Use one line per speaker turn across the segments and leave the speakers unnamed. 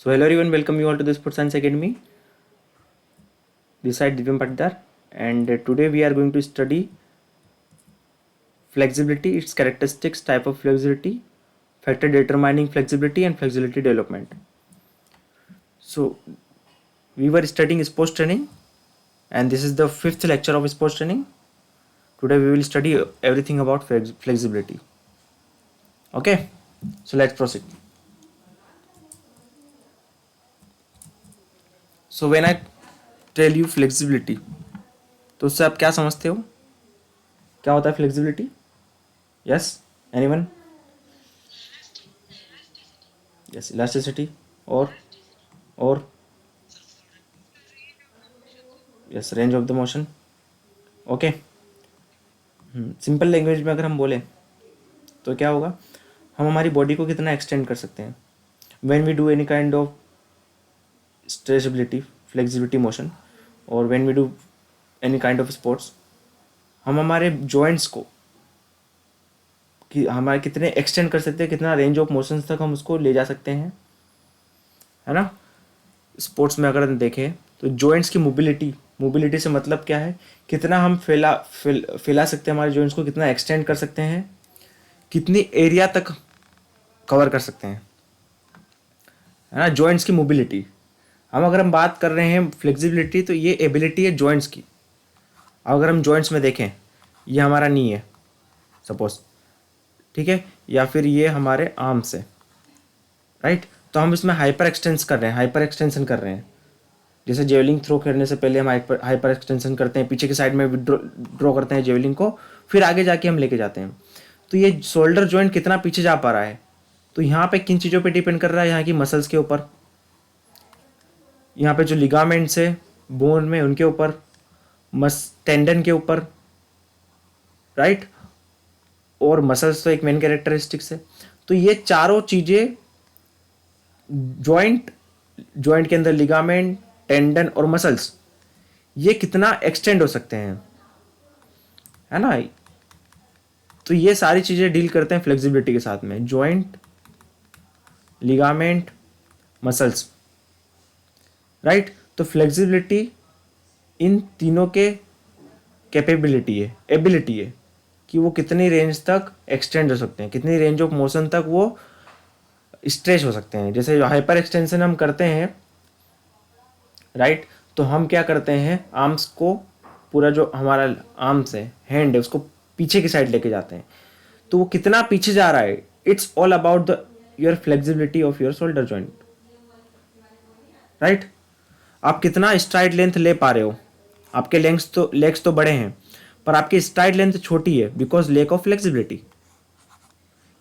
So hello everyone, welcome you all to the Sports Science Academy. This side Divyam Patidar, and today we are going to study flexibility, its characteristics, type of flexibility, factor determining flexibility and flexibility development. So we were studying sports training, and this is the fifth lecture of sports training. Today we will study everything about flexibility. Okay, so let's proceed. So when I tell you flexibility, तो उससे आप क्या समझते हो? क्या होता है flexibility? Yes, anyone? Yes, elasticity or yes, range of the motion. Okay, simple language में अगर हम बोलें तो क्या होगा, हम हमारी बॉडी को कितना एक्सटेंड कर सकते हैं when we do any kind of stretchability flexibility motion और when we do any kind of sports, हम हमारे जॉइंट्स को कि हमारे कितने एक्सटेंड कर सकते हैं, कितना रेंज ऑफ मोशंस तक हम उसको ले जा सकते हैं, है ना। स्पोर्ट्स में अगर हम देखें तो जॉइंट्स की मोबिलिटी से मतलब क्या है, कितना हम फैला सकते हैं हमारे जॉइंट्स को, कितना एक्सटेंड कर सकते हैं, कितनी एरिया तक कवर कर सकते हैं, है ना। जॉइंट्स की मोबिलिटी। अगर हम बात कर रहे हैं फ्लेक्सिबिलिटी, तो ये एबिलिटी है जॉइंट्स की। अगर हम जॉइंट्स में देखें, ये हमारा नी है सपोज, ठीक है, या फिर ये हमारे आर्म्स है, राइट। तो हम इसमें हाइपर एक्सटेंशन कर रहे हैं। जैसे जेवलिंग थ्रो करने से पहले हम हाइपर एक्सटेंशन करते हैं, पीछे की साइड में ड्रॉ करते हैं जेवलिंग को, फिर आगे जाके हम लेके जाते हैं। तो ये शोल्डर जॉइंट कितना पीछे जा पा रहा है, तो यहाँ पे किन चीज़ों पे डिपेंड कर रहा है, यहाँ की मसल्स के ऊपर, यहाँ पे जो लिगामेंट्स है बोन में उनके ऊपर, टेंडन के ऊपर, राइट, और मसल्स तो एक मेन कैरेक्टरिस्टिक्स है। तो ये चारों चीज़ें जॉइंट के अंदर लिगामेंट, टेंडन और मसल्स, ये कितना एक्सटेंड हो सकते हैं, है ना। तो ये सारी चीज़ें डील करते हैं फ्लेक्सिबिलिटी के साथ में, जॉइंट, लिगामेंट, मसल्स, राइट। तो फ्लेक्सिबिलिटी इन तीनों के कैपेबिलिटी है, एबिलिटी है कि वो कितनी रेंज तक एक्सटेंड हो सकते हैं, कितनी रेंज ऑफ मोशन तक वो स्ट्रेच हो सकते हैं। जैसे हाइपर एक्सटेंशन हम करते हैं, राइट, तो हम क्या करते हैं, आर्म्स को, पूरा जो हमारा आर्म्स है, हैंड है, उसको पीछे की साइड लेके जाते हैं। तो वो कितना पीछे जा रहा है, it's all about the your flexibility of your shoulder joint, right. आप कितना स्ट्राइड लेंथ ले पा रहे हो, आपके लेग्स तो बड़े हैं पर आपकी स्ट्राइड लेंथ छोटी है बिकॉज लैक ऑफ फ्लेक्सिबिलिटी।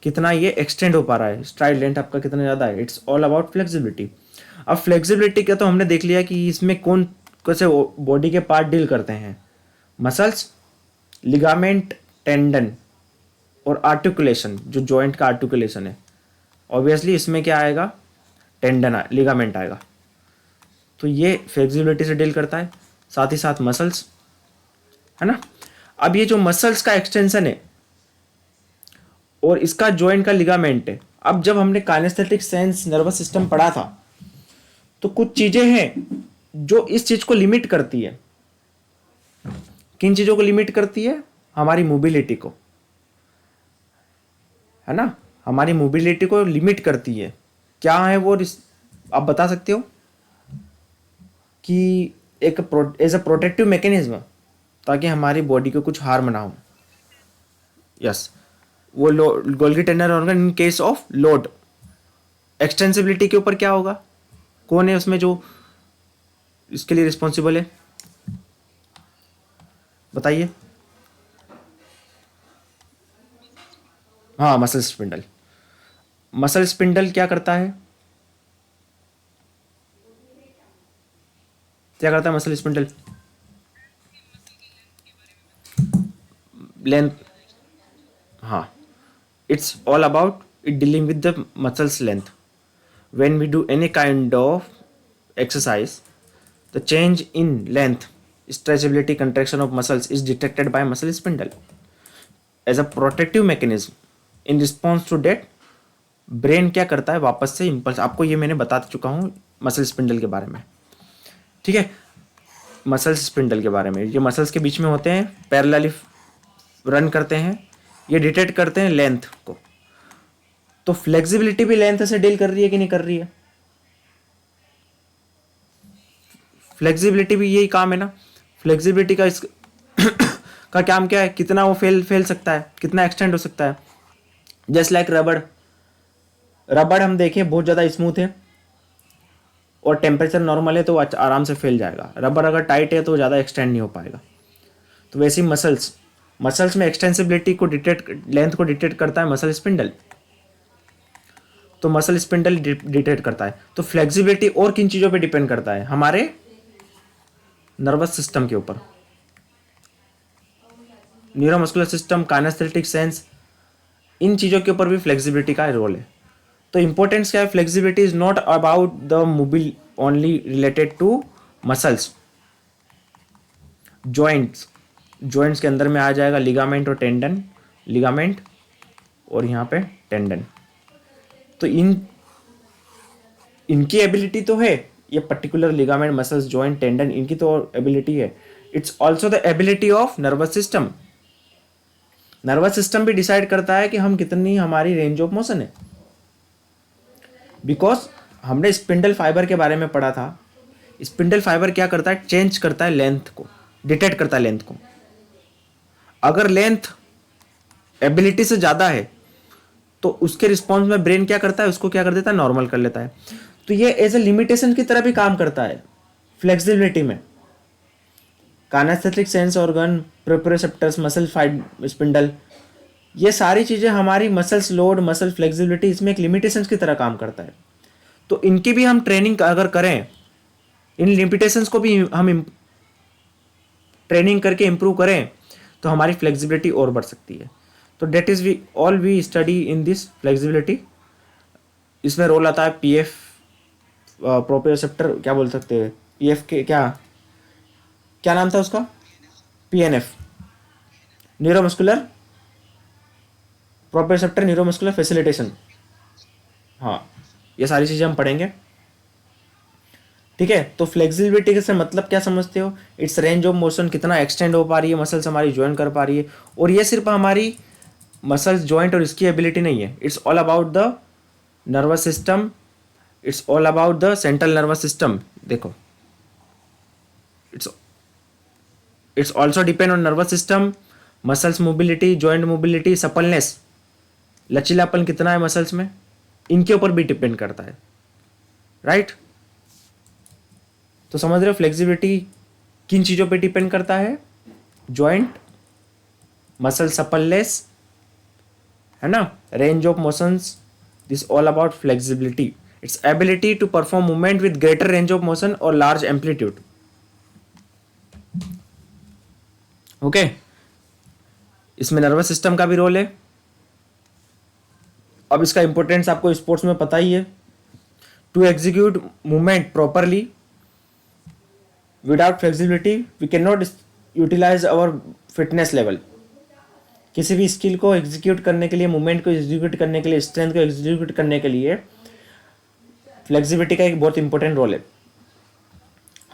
कितना ये एक्सटेंड हो पा रहा है, स्ट्राइड लेंथ आपका कितना ज़्यादा है, इट्स ऑल अबाउट फ्लेक्सिबिलिटी। अब फ्लेक्सिबिलिटी का तो हमने देख लिया कि इसमें कौन कैसे बॉडी के पार्ट डील करते हैं, मसल्स, लिगामेंट, टेंडन और आर्टिकुलेशन, जो जॉइंट का आर्टिकुलेशन है। ऑब्वियसली इसमें क्या आएगा, टेंडन, लिगामेंट आएगा। तो ये फ्लेक्सिबिलिटी से डील करता है, साथ ही साथ मसल्स, है ना। अब ये जो मसल्स का एक्सटेंशन है और इसका जॉइंट का लिगामेंट है, अब जब हमने काइनेस्थेटिक सेंस नर्वस सिस्टम पढ़ा था, तो कुछ चीजें हैं जो इस चीज को लिमिट करती है। किन चीजों को लिमिट करती है, हमारी मोबिलिटी को, है ना, हमारी मोबिलिटी को लिमिट करती है। क्या है वो, आप बता सकते हो कि एक एज अ प्रोटेक्टिव मैकेनिज्म, ताकि हमारी बॉडी को कुछ हार्म ना हो। यस, वो Golgi tender organ in case of load. Extensibility के ऊपर क्या होगा, कौन है उसमें जो इसके लिए रिस्पॉन्सिबल है, बताइए। हाँ, मसल स्पिंडल। मसल स्पिंडल क्या करता है, क्या करता है मसल स्पिंडल, लेंथ, हाँ, it's all about it dealing with the muscles length. When we do any kind of exercise, the change in length, stretchability, contraction of muscles is detected by muscle spindle as a protective mechanism. In response to that, brain क्या करता है, वापस से impulse, आपको ये मैंने बता चुका हूँ मसल स्पिंडल के बारे में, ठीक है। मसल्स स्पिंडल के बारे में, ये मसल्स के बीच में होते हैं, पैरेलली रन करते हैं, ये डिटेक्ट करते हैं लेंथ को। तो फ्लेक्सिबिलिटी भी लेंथ से डील कर रही है कि नहीं कर रही है? फ्लेक्सिबिलिटी भी यही काम है ना। फ्लेक्सिबिलिटी का इस का काम क्या है, कितना वो फैल सकता है, कितना एक्सटेंड हो सकता है। जस्ट लाइक रबड़, रबड़ हम देखें बहुत ज़्यादा स्मूथ है और टेम्परेचर नॉर्मल है तो आराम से फैल जाएगा। रबड़ अगर टाइट है तो ज़्यादा एक्सटेंड नहीं हो पाएगा। तो वैसे ही मसल्स में एक्सटेंसिबिलिटी को डिटेक्ट, लेंथ को डिटेक्ट करता है मसल स्पिंडल। तो मसल स्पिंडल डिटेक्ट करता है। तो फ्लेक्सिबिलिटी और किन चीज़ों पे डिपेंड करता है? हमारे नर्वस सिस्टम के ऊपर, न्यूरोमस्कुलर सिस्टम, काइनेस्थेटिक सेंस, इन चीज़ों के ऊपर भी फ्लेक्सिबिलिटी का रोल है। तो इंपॉर्टेंस क्या है? Flexibility is not about the mobile only related to muscles. Joints के अंदर में आ जाएगा लिगामेंट और टेंडन, लिगामेंट और यहाँ पे टेंडन। तो इनकी एबिलिटी तो है, ये particular ligament, muscles, joint, tendon, इनकी तो एबिलिटी है। It's also the ability of nervous system. Nervous system भी डिसाइड करता है कि हम कितनी, हमारी रेंज ऑफ मोशन है। बिकॉज हमने स्पिंडल फाइबर के बारे में पढ़ा था। स्पिंडल फाइबर क्या करता है? चेंज करता है लेंथ को, डिटेक्ट करता है लेंथ को। अगर लेंथ एबिलिटी से ज़्यादा है तो उसके रिस्पॉन्स में ब्रेन क्या करता है? उसको क्या कर देता है? नॉर्मल कर लेता है। तो ये एज ए लिमिटेशन की तरह भी काम करता है फ्लेक्सिबिलिटी में। Kinaesthetic sense organ, proprioceptors, muscle spindle, ये सारी चीज़ें हमारी मसल्स लोड, मसल फ्लेक्सिबिलिटी, इसमें एक लिमिटेशन की तरह काम करता है। तो इनकी भी हम ट्रेनिंग अगर करें, इन लिमिटेशंस को भी हम ट्रेनिंग करके इम्प्रूव करें तो हमारी फ्लेक्सिबिलिटी और बढ़ सकती है। तो that is we study in this flexibility. इसमें रोल आता है पीएफ, प्रोप्रियोसेप्टर, क्या बोल सकते हैं, पीएफ के क्या नाम था उसका? PNF, neuromuscular proprioceptor neuromuscular facilitation. हाँ, ये सारी चीज़ें हम पढ़ेंगे, ठीक है। तो फ्लेक्सिबिलिटी से मतलब क्या समझते हो? इट्स रेंज ऑफ मोशन, कितना एक्सटेंड हो पा रही है मसल्स हमारी, ज्वाइन कर पा रही है। और ये सिर्फ हमारी मसल्स, जॉइंट और इसकी एबिलिटी नहीं है। It's all about the nervous system, it's all about the central nervous system. देखो, it's also depend on nervous system, muscles mobility, joint mobility, suppleness, लचीलापन कितना है मसल्स में, इनके ऊपर भी डिपेंड करता है, राइट। तो समझ रहे हो फ्लेक्सिबिलिटी किन चीज़ों पे डिपेंड करता है? जॉइंट, मसल सपलनेस, है ना, range of motions, this all about flexibility. It's ability to perform movement with greater range of motion और लार्ज एम्पलीट्यूड। ओके, इसमें नर्वस सिस्टम का भी रोल है। अब इसका इंपॉर्टेंस आपको स्पोर्ट्स में पता ही है। To execute movement properly without flexibility we can not utilise our fitness level. किसी भी स्किल को एग्जीक्यूट करने के लिए, मूवमेंट को एग्जीक्यूट करने के लिए, स्ट्रेंथ को एग्जीक्यूट करने के लिए फ्लेक्सिबिलिटी का एक बहुत इंपॉर्टेंट रोल है।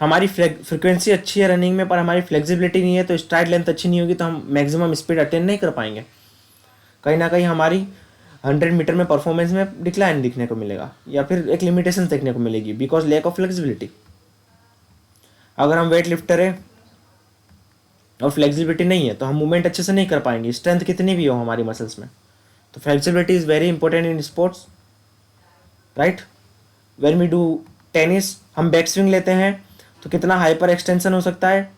हमारी फ्रिक्वेंसी अच्छी है रनिंग में, पर हमारी फ्लेक्सिबिलिटी नहीं है, तो स्ट्राइड लेंथ अच्छी नहीं होगी, तो हम मैक्सिमम स्पीड अटेन नहीं कर पाएंगे। कहीं ना कहीं हमारी 100 मीटर में परफॉर्मेंस में डिक्लाइन दिखने को मिलेगा, या फिर एक लिमिटेशन देखने को मिलेगी, बिकॉज लैक ऑफ फ्लेक्सिबिलिटी। अगर हम वेट लिफ्टर है और फ्लेक्सिबिलिटी नहीं है तो हम मूवमेंट अच्छे से नहीं कर पाएंगे, स्ट्रेंथ कितनी भी हो हमारी मसल्स में। तो flexibility is very important in sports, right. When we do tennis, हम बैक स्विंग लेते हैं तो कितना हाइपर एक्सटेंशन हो सकता है,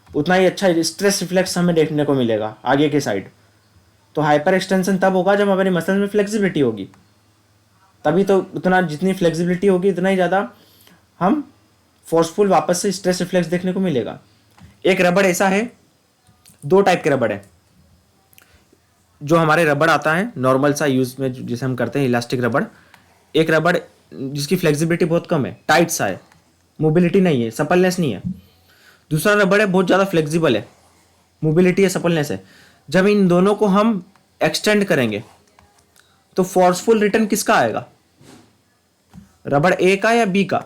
उतना ही अच्छा स्ट्रेस रिफ्लेक्स हमें देखने को मिलेगा आगे के साइड। तो हाइपर एक्सटेंशन तब होगा जब हमारी मसल में फ्लेक्सिबिलिटी होगी, तभी तो उतना, जितनी फ्लेक्सिबिलिटी होगी उतना ही ज़्यादा हम फोर्सफुल वापस से स्ट्रेस रिफ्लेक्स देखने को मिलेगा। एक रबड़ ऐसा है, दो टाइप के रबड़ है। जो हमारे रबड़ आता है नॉर्मल सा यूज़ में जिसे हम करते हैं, इलास्टिक रबड़। एक रबड़ जिसकी फ्लेक्सिबिलिटी बहुत कम है, टाइट सा है, मोबिलिटी नहीं है, सपलनेस नहीं है। दूसरा रबड़ है बहुत ज़्यादा फ्लेक्सिबल है, मोबिलिटी है, सपलनेस है। जब इन दोनों को हम एक्सटेंड करेंगे तो फोर्सफुल रिटर्न किसका आएगा, रबड़ ए का या बी का?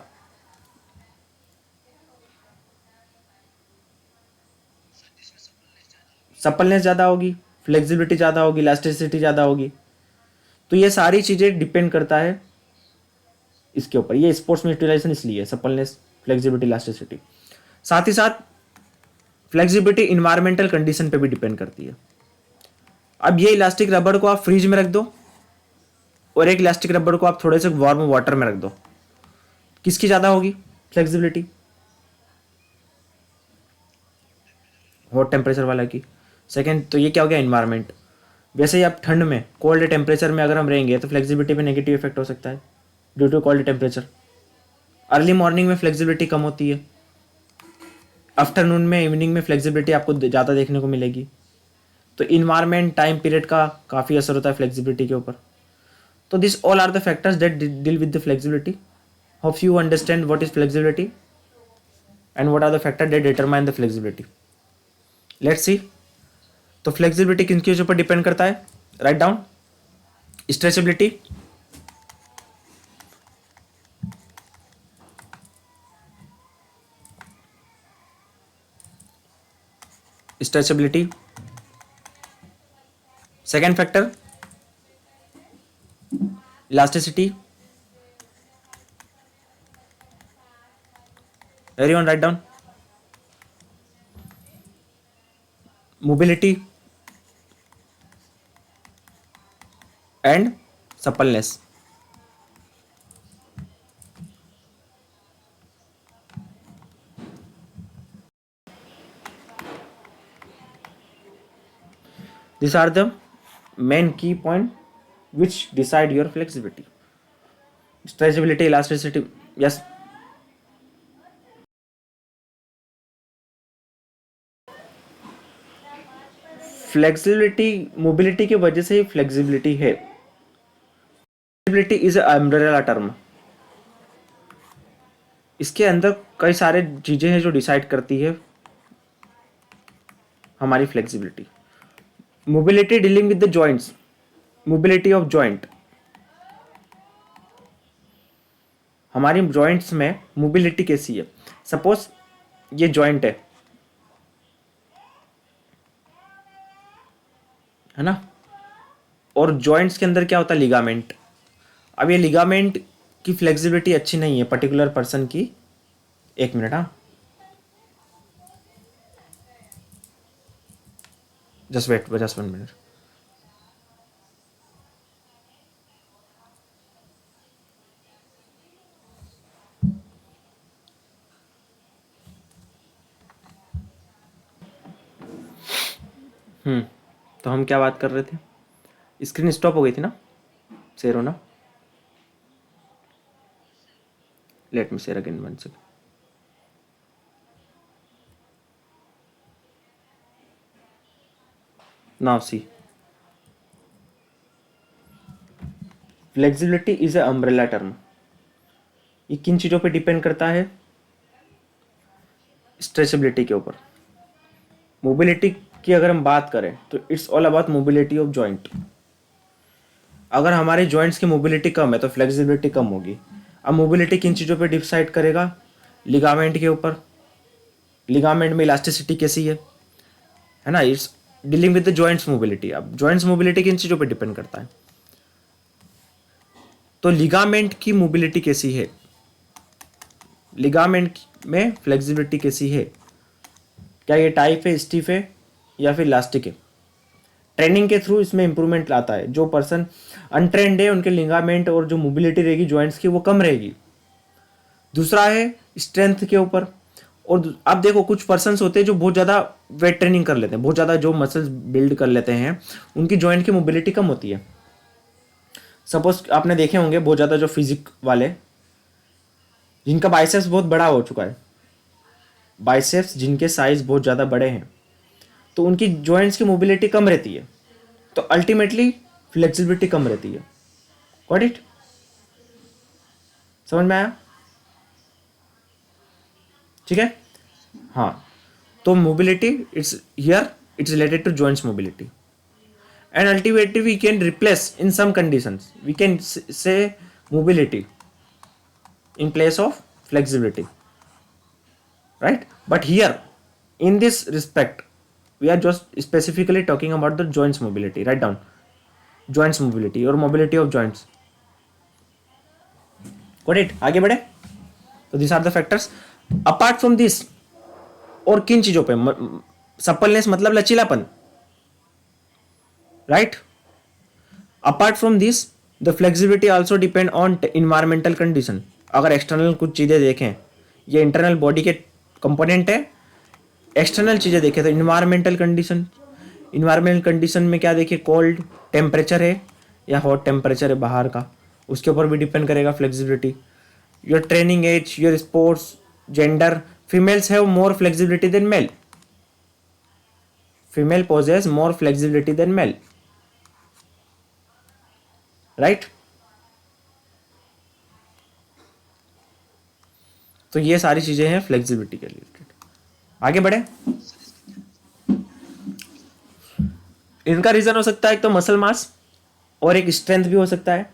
सपलनेस ज्यादा होगी, फ्लेक्सिबिलिटी ज्यादा होगी, इलास्टिसिटी ज्यादा होगी। तो ये सारी चीजें डिपेंड करता है इसके ऊपर। ये स्पोर्ट्स में यूटिलाइजेशन इसलिए सपलनेस, फ्लेक्सिबिलिटी, इलास्टिसिटी। साथ ही साथ फ्लेक्सिबिलिटी इन्वायरमेंटल कंडीशन पे भी डिपेंड करती है। अब ये इलास्टिक रबड़ को आप फ्रीज में रख दो और एक इलास्टिक रबड़ को आप थोड़े से वार्म वाटर में रख दो, किसकी ज़्यादा होगी फ्लेक्सिबिलिटी? हॉट टेम्परेचर वाला की। सेकेंड, तो ये क्या हो गया, इन्वायरमेंट। वैसे ही आप ठंड में, कोल्ड टेम्परेचर में अगर हम रहेंगे तो फ्लेक्सिबिलिटी पे नेगेटिव इफेक्ट हो सकता है due to cold temperature. Early morning में फ्लेक्सिबिलिटी कम होती है, आफ्टरनून में, इवनिंग में फ्लेक्सिबिलिटी आपको ज़्यादा देखने को मिलेगी। तो इन्वायरमेंट, टाइम पीरियड का काफ़ी असर होता है फ्लेक्सिबिलिटी के ऊपर। तो this all are the factors that deal with the flexibility. Hope you understand what is flexibility and what are the factor that determine the flexibility. Let's see. तो flexibility किन के ऊपर डिपेंड करता है? Write down. Stretchability, stretchability. Second factor elasticity. Everyone write down. Mobility and suppleness. These are the main key point which decide your flexibility. Stretchability, elasticity, yes. Flexibility, mobility की वजह से ही flexibility है। Flexibility is umbrella term. इसके अंदर कई सारे चीजें हैं जो डिसाइड करती है हमारी flexibility. Mobility dealing with the joints, mobility of joint. हमारी जॉइंट्स में मोबिलिटी कैसी है? सपोज ये जॉइंट है ना, और जॉइंट्स के अंदर क्या होता है, लिगामेंट। अब ये लिगामेंट की फ्लेक्सिबिलिटी अच्छी नहीं है पर्टिकुलर पर्सन की। एक मिनट, हाँ, जस्ट वेट, जस्ट 1 मिनट। तो हम क्या बात कर रहे थे? स्क्रीन स्टॉप हो गई थी ना, शेयर होना। Let me share again 1 second. Now see, flexibility is a umbrella term. ये किन चीज़ों पे डिपेंड करता है? स्ट्रेचेबिलिटी के ऊपर। मोबिलिटी की अगर हम बात करें तो it's all about mobility of joint. अगर हमारे जॉइंट्स की मोबिलिटी कम है तो फ्लेक्सिबिलिटी कम होगी। अब मोबिलिटी किन चीज़ों पे डिसाइड करेगा? लिगामेंट के ऊपर। लिगामेंट में इलास्टिसिटी कैसी है ना, it's dealing with the joints mobility. अब जॉइंट्स मोबिलिटी किन चीज़ों पे डिपेंड करता है? तो लिगामेंट की मोबिलिटी कैसी है, लिगामेंट में फ्लेक्सिबिलिटी कैसी है, क्या ये टाइट है, स्टिफ है, या फिर इलास्टिक है? ट्रेनिंग के थ्रू इसमें इंप्रूवमेंट लाता है। जो पर्सन अनट्रेंड है उनके लिगामेंट और जो मोबिलिटी रहेगी जॉइंट्स की वो कम रहेगी। दूसरा है स्ट्रेंथ के ऊपर। और आप देखो कुछ पर्सन्स होते हैं जो बहुत ज़्यादा वेट ट्रेनिंग कर लेते हैं, बहुत ज़्यादा जो मसल्स बिल्ड कर लेते हैं, उनकी जॉइंट की मोबिलिटी कम होती है। सपोज आपने देखे होंगे बहुत ज़्यादा जो फिजिक वाले, जिनका बाइसेप्स बहुत बड़ा हो चुका है, बाइसेप्स जिनके साइज बहुत ज़्यादा बड़े हैं, तो उनकी जॉइंट्स की मोबिलिटी कम रहती है, तो अल्टीमेटली फ्लेक्सिबिलिटी कम रहती है। Got it? समझ में आया? ठीक है, हाँ। तो mobility it's here, it's related to joints mobility and ultimately we can replace in some conditions, we can say mobility in place of flexibility, right? But here in this respect we are just specifically talking about the joints mobility. Write down joints mobility or mobility of joints. Got it? आगे बढ़े. तो these are the factors. Apart from this, और किन चीजों पे सप्पलनेस मतलब लचीलापन, right? Apart from this the flexibility also depend on environmental condition. अगर एक्सटर्नल कुछ चीज़ें देखें, ये इंटरनल बॉडी के कंपोनेंट है. एक्सटर्नल चीज़ें देखें तो इन्वायरमेंटल कंडीशन, इन्वायरमेंटल कंडीशन में क्या देखिए, कोल्ड टेम्परेचर है या हॉट टेम्परेचर है बाहर का, उसके ऊपर भी डिपेंड करेगा flexibility. Your training age, your sports, gender. Females have more flexibility than male. Female possess more flexibility than male, right? तो ये सारी चीजें हैं फ्लेक्सिबिलिटी के रिलेटेड. आगे बढ़े. इनका रीजन हो सकता है एक तो मसल मास और एक स्ट्रेंथ भी हो सकता है.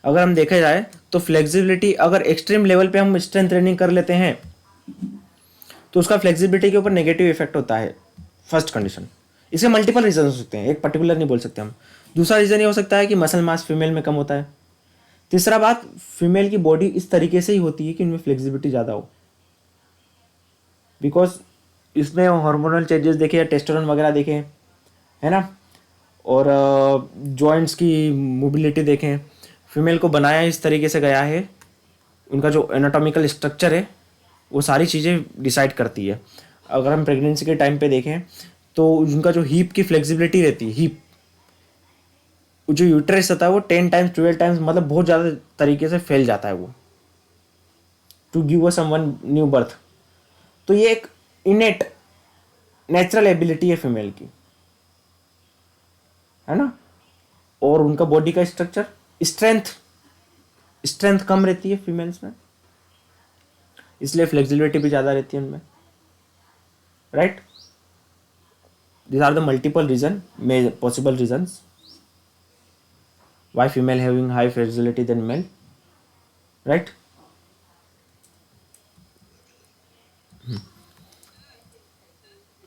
अगर हम देखा जाए तो फ्लेक्सिबिलिटी, अगर एक्सट्रीम लेवल पे हम स्ट्रेंथ ट्रेनिंग कर लेते हैं तो उसका फ्लेक्सिबिलिटी के ऊपर नेगेटिव इफेक्ट होता है. First condition. इसके मल्टीपल रीजन हो सकते हैं, एक पर्टिकुलर नहीं बोल सकते हम. दूसरा रीजन ये हो सकता है कि मसल मास फीमेल में कम होता है. तीसरा बात, फीमेल की बॉडी इस तरीके से ही होती है कि उनमें फ्लेक्सिबिलिटी ज़्यादा हो, बिकॉज इसमें हार्मोनल चेंजेस देखे या टेस्टोस्टेरोन वगैरह देखें, है ना, और जॉइंट्स की मोबिलिटी देखें. फीमेल को बनाया इस तरीके से गया है, उनका जो एनाटॉमिकल स्ट्रक्चर है वो सारी चीज़ें डिसाइड करती है. अगर हम प्रेगनेंसी के टाइम पे देखें तो उनका जो हीप की फ्लेक्सिबिलिटी रहती है, हीप जो यूट्रस होता है वो 10 टाइम्स 12 टाइम्स मतलब बहुत ज़्यादा तरीके से फैल जाता है वो, to give a someone new birth. तो ये एक इनेट नेचुरल एबिलिटी है फीमेल की, है ना. और उनका बॉडी का स्ट्रक्चर, स्ट्रेंथ कम रहती है फीमेल्स में, इसलिए फ्लेक्सिबिलिटी भी ज़्यादा रहती है उनमें, right. These are the multiple possible reasons why female having high flexibility than male, right?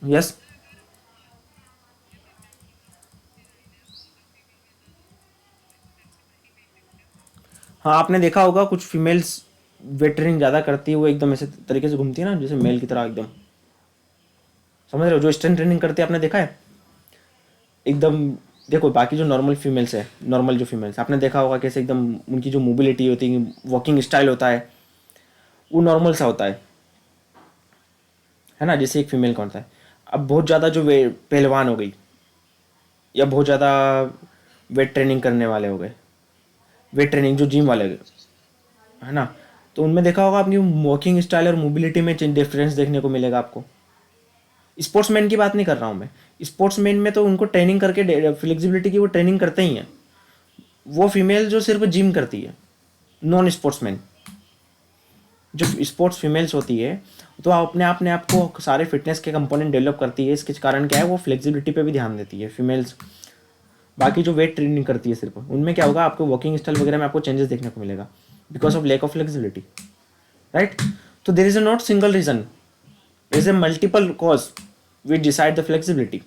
Yes. हाँ, आपने देखा होगा कुछ फीमेल्स वेट ट्रेनिंग ज़्यादा करती है, वो एकदम ऐसे तरीके से घूमती है ना जैसे मेल की तरह एकदम, समझ रहे हो? जो स्ट्रेंथ ट्रेनिंग करती है आपने देखा है एकदम. देखो बाकी जो नॉर्मल फीमेल्स है, नॉर्मल जो फीमेल्स आपने देखा होगा कैसे एकदम उनकी जो मोबिलिटी होती है, वॉकिंग स्टाइल होता है वो नॉर्मल सा होता है ना, जैसे एक फीमेल का होता है. अब बहुत ज़्यादा जो पहलवान हो गई या बहुत ज़्यादा वेट ट्रेनिंग करने वाले हो गए, वेट ट्रेनिंग जो जिम वाले, है ना, तो उनमें देखा होगा आपकी वॉकिंग स्टाइल और मोबिलिटी में डिफरेंस देखने को मिलेगा आपको. स्पोर्ट्समैन की बात नहीं कर रहा हूँ मैं. स्पोर्ट्समैन में तो उनको ट्रेनिंग करके फ्लेक्सिबिलिटी की वो ट्रेनिंग करते ही हैं. वो फीमेल जो सिर्फ जिम करती है, नॉन स्पोर्ट्समैन, जो स्पोर्ट्स फीमेल्स होती है तो अपने आप को सारे फिटनेस के कंपोनेंट डेवलप करती है. इसके कारण क्या है, वो फ्लेक्सिबिलिटी पे भी ध्यान देती है फीमेल्स. बाकी जो वेट ट्रेनिंग करती है सिर्फ, उनमें क्या होगा, आपको वॉकिंग स्टाइल वगैरह में आपको चेंजेस देखने को मिलेगा because of lack of flexibility, right. तो there is a not single reason, is a multiple cause which decide the flexibility,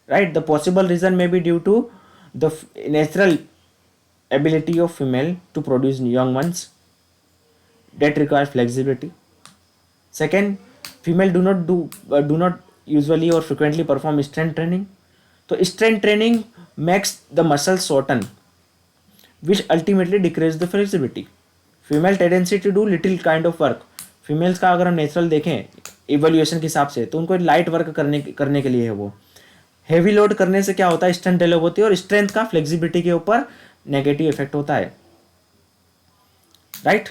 right. The possible reason may be due to the natural ability of female to produce young ones that require flexibility. Second, female do not usually or frequently perform strength training. So strength training makes the muscles shorten, which ultimately decrease the flexibility. Female tendency to do little kind of work. Females का अगर हम natural देखें evolution के हिसाब से तो उनको light work करने के लिए है. वो हैवी लोड करने से क्या होता है, स्ट्रेंथ डेवलप होती है और स्ट्रेंथ का फ्लेक्सिबिलिटी के ऊपर नेगेटिव इफेक्ट होता है, राइट.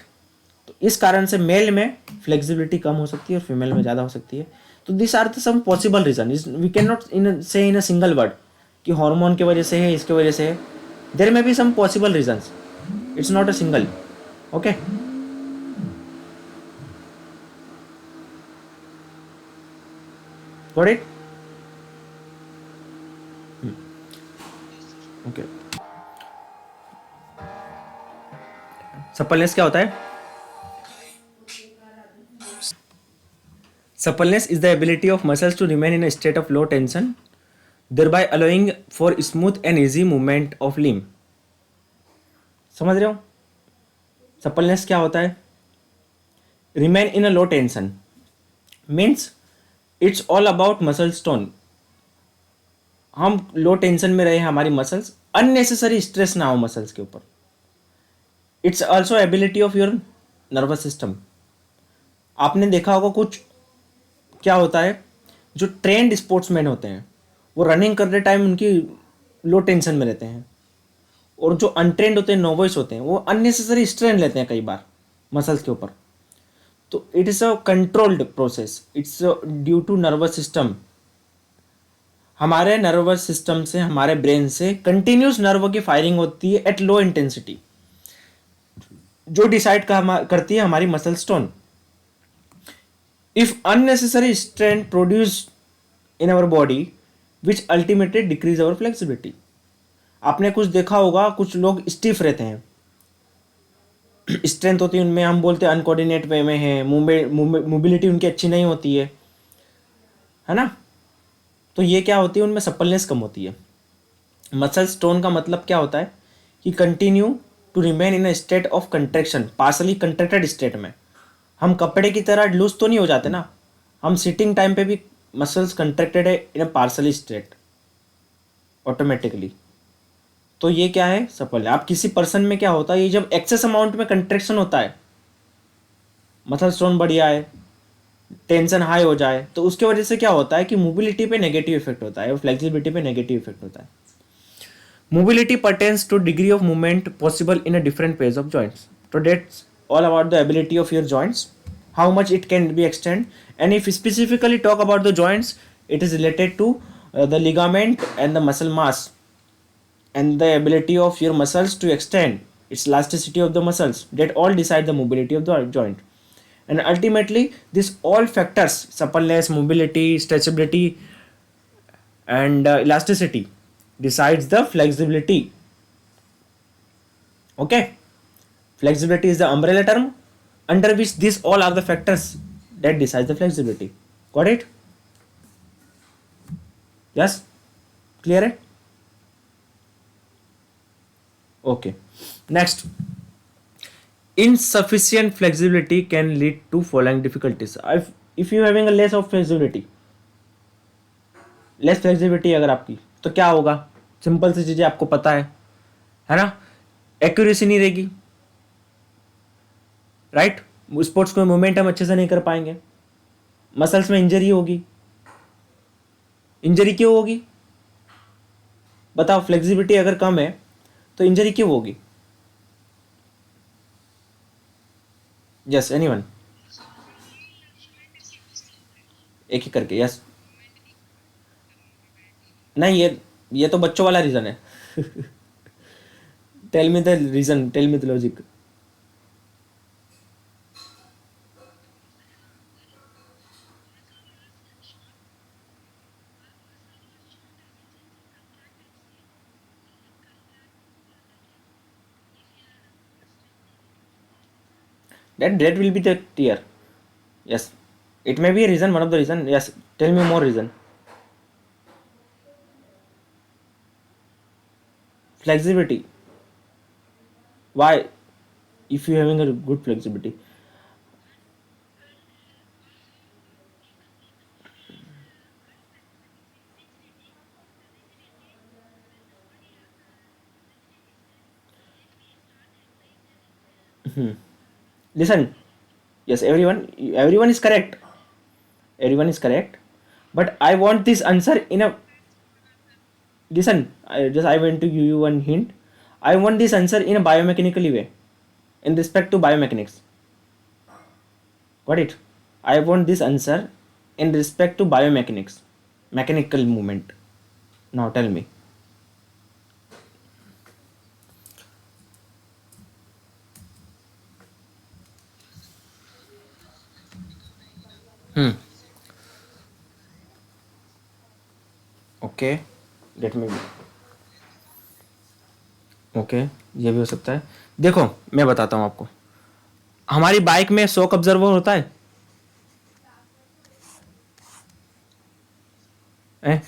तो इस कारण से मेल में फ्लेक्सिबिलिटी कम हो सकती है और फीमेल में ज़्यादा हो सकती है. तो this are the some possible reason. We can not say in a single word कि हार्मोन की वजह से है, इसके वजह से है. There may be some possible reasons, it's not a single. Okay. Got it? Okay, suppleness क्या होता है? Suppleness is the ability of muscles to remain in a state of low tension, thereby allowing for smooth and easy movement of limb. समझ रहे हो? सप्पलनेस क्या होता है? Remain in a low tension means it's all about muscle tone. हम लो tension में रहे, हमारी मसल्स अननेसेसरी स्ट्रेस ना हो मसल्स के ऊपर. It's also ability of your nervous system. आपने देखा होगा कुछ क्या होता है, जो ट्रेंड स्पोर्ट्समैन होते हैं वो रनिंग करते टाइम उनकी लो टेंशन में रहते हैं, और जो अनट्रेंड होते हैं, नोवाइस होते हैं, वो अननेसेसरी स्ट्रेन लेते हैं कई बार मसल्स के ऊपर. तो it is a controlled process, it's due to nervous system. हमारे नर्वस सिस्टम से, हमारे ब्रेन से कंटिन्यूस नर्व की फायरिंग होती है एट लो इंटेंसिटी, जो डिसाइड करती है हमारी muscle tone. If unnecessary strain produce in our body which ultimately decrease our flexibility. आपने कुछ देखा होगा, कुछ लोग स्टिफ रहते हैं, स्ट्रेंथ होती है उनमें, हम बोलते हैं अनकोऑर्डिनेट वे में है, मोबिलिटी उनकी अच्छी नहीं होती है ना. तो ये क्या होती है, उनमें सप्पलनेस कम होती है. मसल स्टोन का मतलब क्या होता है कि continue to remain in a state of contraction, partially contracted state में. हम कपड़े की तरह लूज तो नहीं हो जाते ना, हम सिटिंग टाइम पे भी मसल्स कंट्रैक्टेड है इन अ पार्सली स्टेट ऑटोमेटिकली. तो ये क्या है, सप्पल. आप किसी पर्सन में क्या होता है, ये जब एक्सेस अमाउंट में कंट्रैक्शन होता है, मसल स्टोन बढ़िया है, टेंशन हाई हो जाए, तो उसके वजह से क्या होता है कि मोबिलिटी पे नेगेटिव इफेक्ट होता है और फ्लेक्सिबिलिटी पे नेगेटिव इफेक्ट होता है. Mobility pertains to degree of movement possible in a different phase of joints. So that's all about the ability of your joints, how much it can be extend. And if specifically talk about the joints, it is related to the ligament and the muscle mass and the ability of your muscles to extend, its elasticity of the muscles, that all decide the mobility of the joint. And ultimately this all factors, suppleness, mobility, stretchability, and elasticity, decides the flexibility. Okay, flexibility is the umbrella term under which these all are the factors that decide the flexibility. Got it? Yes, clear it? Okay, next, insufficient flexibility can lead to following difficulties. If you having a less of flexibility, less flexibility अगर आपकी, तो क्या होगा, simple सी चीज़ें आपको पता है ना. एक्यूरेसी नहीं रहेगी, राइट. स्पोर्ट्स में मूवमेंट हम अच्छे से नहीं कर पाएंगे, मसल्स में इंजरी होगी. इंजरी क्यों होगी बताओ, फ्लेक्सिबिलिटी अगर कम है तो इंजरी क्यों होगी? यस, एनीवन, एक ही करके. यस, नहीं, ये तो बच्चों वाला रीज़न है. Tell me the reason, tell me the logic. That will be the tier. Yes, it may be a reason, one of the reason. Yes, tell me more reason. Flexibility. Why? If you having a good flexibility. Listen. Yes, everyone is correct. Everyone is correct. But I want this answer in a, listen. I want to give you one hint. I want this answer in a biomechanically way, in respect to biomechanics. Got it? I want this answer in respect to biomechanics, mechanical movement. Now tell me. Okay, let me. Okay, ये भी हो सकता है। देखो मैं बताता हूँ आपको, हमारी बाइक में शॉक ऑब्जर्वर होता है हैं?